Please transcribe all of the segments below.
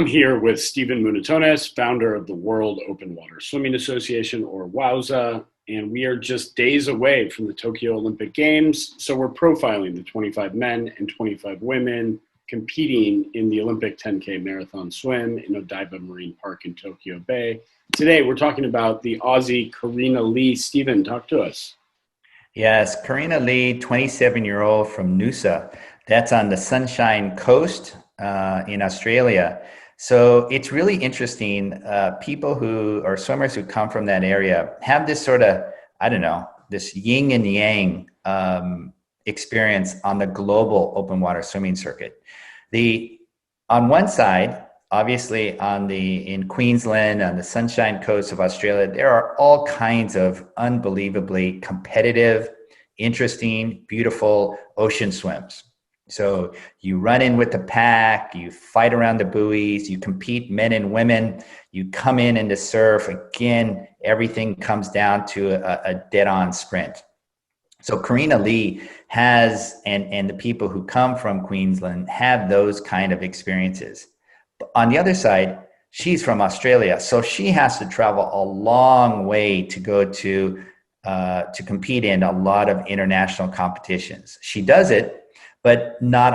I'm here with Stephen Munatones, founder of the World Open Water Swimming Association, or WOWSA, and we are just days away from the Tokyo Olympic Games. So we're profiling the 25 men and 25 women competing in the Olympic 10K marathon swim in Odaiba Marine Park in Tokyo Bay. Today, we're talking about the Aussie Kareena Lee. Stephen, talk to us. Yes, Kareena Lee, 27-year-old from Noosa. That's on the Sunshine Coast in Australia. So it's really interesting. People who are swimmers who come from that area have this sort of, this yin and yang experience on the global open water swimming circuit. On one side, obviously in Queensland, on the Sunshine Coast of Australia, there are all kinds of unbelievably competitive, interesting, beautiful ocean swims. So you run in with the pack, you fight around the buoys, you compete men and women, you come in the surf. Again, everything comes down to a dead-on sprint. So Kareena Lee has, and the people who come from Queensland have those kind of experiences. But on the other side, she's from Australia, so she has to travel a long way to go to compete in a lot of international competitions. She does it, but not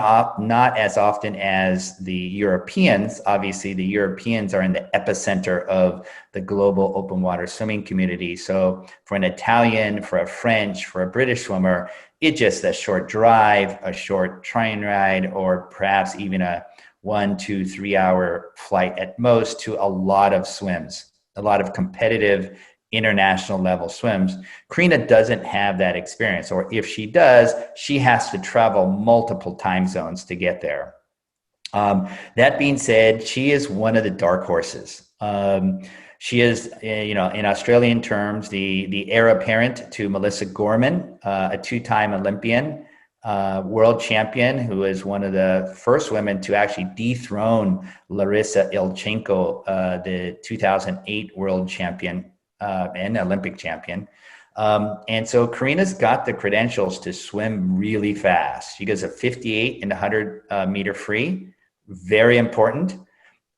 as often as the Europeans. Obviously, the Europeans are in the epicenter of the global open water swimming community. So for an Italian, for a French, for a British swimmer, it's just a short drive, a short train ride, or perhaps even a 1, 2, 3 hour flight at most to a lot of swims, a lot of competitive international level swims. Kareena doesn't have that experience, or if she does, she has to travel multiple time zones to get there. That being said, she is one of the dark horses. She is, in Australian terms, the heir apparent to Melissa Gorman, a two-time Olympian, world champion, who is one of the first women to actually dethrone Larissa Ilchenko, the 2008 world champion and Olympic champion. And so Kareena's got the credentials to swim really fast. She goes a 58 in the 100 meter free, very important.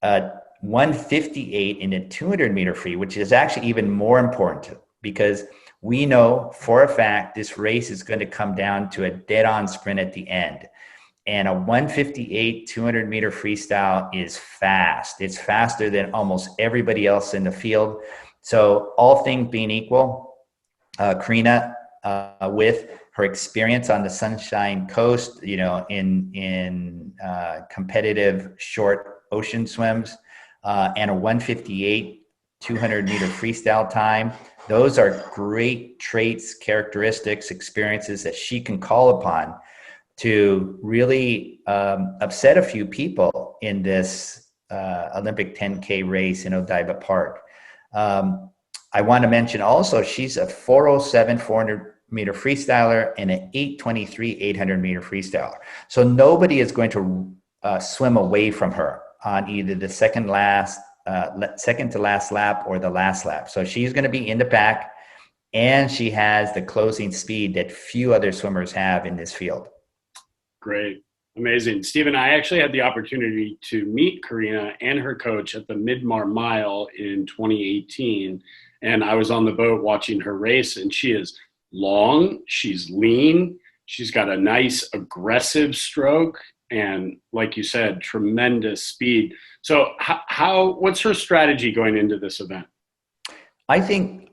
158 in the 200 meter free, which is actually even more important because we know for a fact this race is going to come down to a dead-on sprint at the end. And a 158 200 meter freestyle is fast. It's faster than almost everybody else in the field. So all things being equal, Kareena, with her experience on the Sunshine Coast, in competitive short ocean swims, and a 158 200 meter freestyle time, those are great traits, characteristics, experiences that she can call upon to really upset a few people in this Olympic 10K race in Odaiba Park. I want to mention also, she's a 407 400 meter freestyler and an 823 800 meter freestyler. So nobody is going to swim away from her on either the second to last lap or the last lap. So she's going to be in the pack, and she has the closing speed that few other swimmers have in this field. Great. Amazing. Stephen, I actually had the opportunity to meet Kareena and her coach at the Midmar Mile in 2018. And I was on the boat watching her race, and she is long, she's lean, she's got a nice aggressive stroke, and like you said, tremendous speed. So what's her strategy going into this event? I think,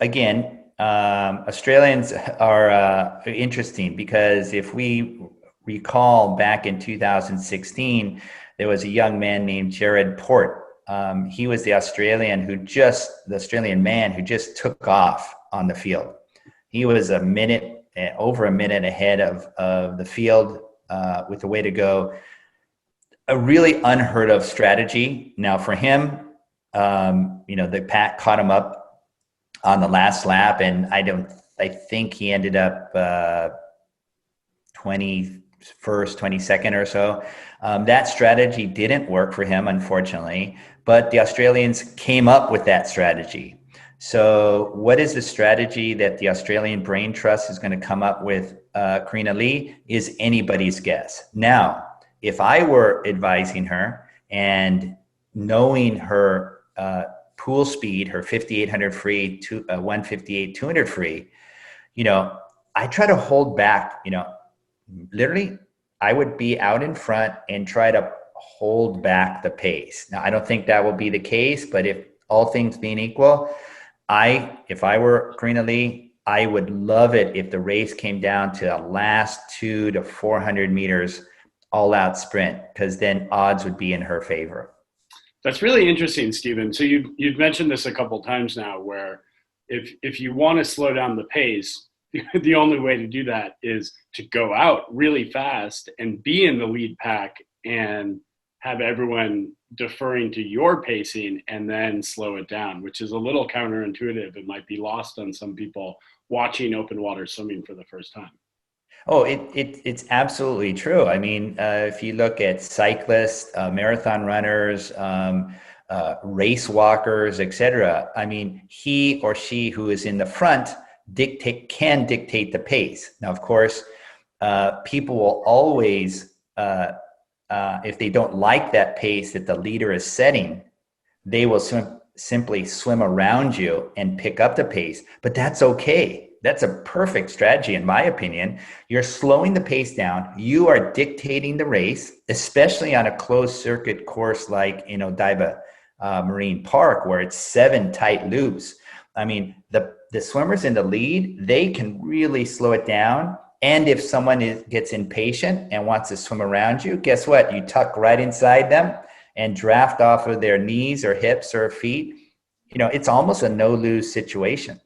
again, Australians are interesting because if we recall back in 2016, there was a young man named Jared Port. He was the Australian man who just took off on the field. He was over a minute ahead of the field with the way to go. A really unheard of strategy. Now for him, the pack caught him up on the last lap, and I think he ended up 21st, 22nd or so. That strategy didn't work for him, unfortunately, but the Australians came up with that strategy. So what is the strategy that the Australian Brain Trust is going to come up with Kareena Lee is anybody's guess. Now, if I were advising her and knowing her pool speed, her 5,800 free to 158 200 free, you know, I try to hold back, you know, literally I would be out in front and try to hold back the pace. Now, I don't think that will be the case, but if all things being equal, if I were Kareena Lee, I would love it if the race came down to the last 200 to 400 meters all out sprint, because then odds would be in her favor. That's really interesting, Stephen. So you've mentioned this a couple of times now, where if you want to slow down the pace, the only way to do that is to go out really fast and be in the lead pack and have everyone deferring to your pacing and then slow it down, which is a little counterintuitive. It might be lost on some people watching open water swimming for the first time. Oh, it's absolutely true. I mean, if you look at cyclists, marathon runners, race walkers, etc., I mean, he or she who is in the front can dictate the pace. Now, of course, people will always, if they don't like that pace that the leader is setting, they will simply swim around you and pick up the pace. But that's okay. That's a perfect strategy, in my opinion. You're slowing the pace down. You are dictating the race, especially on a closed circuit course like in Odaiba Marine Park, where it's 7 tight loops. I mean, the swimmers in the lead, they can really slow it down. And if someone gets impatient and wants to swim around you, guess what? You tuck right inside them and draft off of their knees or hips or feet. You know, it's almost a no-lose situation.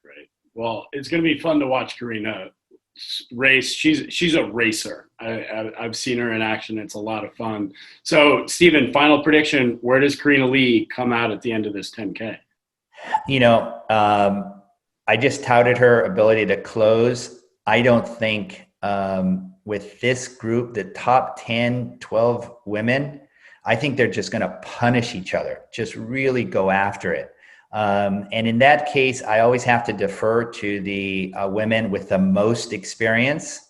Great. Well, it's going to be fun to watch Kareena race. She's a racer. I've seen her in action. It's a lot of fun. So, Stephen, final prediction: where does Kareena Lee come out at the end of this 10K? You know, I just touted her ability to close. I don't think with this group, the top 10, 12 women, I think they're just going to punish each other, just really go after it. And in that case, I always have to defer to the women with the most experience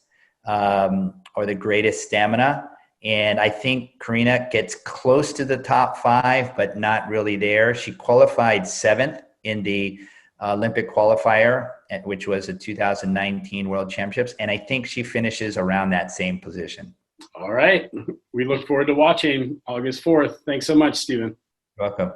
or the greatest stamina. And I think Kareena gets close to the top 5, but not really there. She qualified 7th in the Olympic qualifier, which was the 2019 World Championships. And I think she finishes around that same position. All right. We look forward to watching August 4th. Thanks so much, Stephen. You're welcome.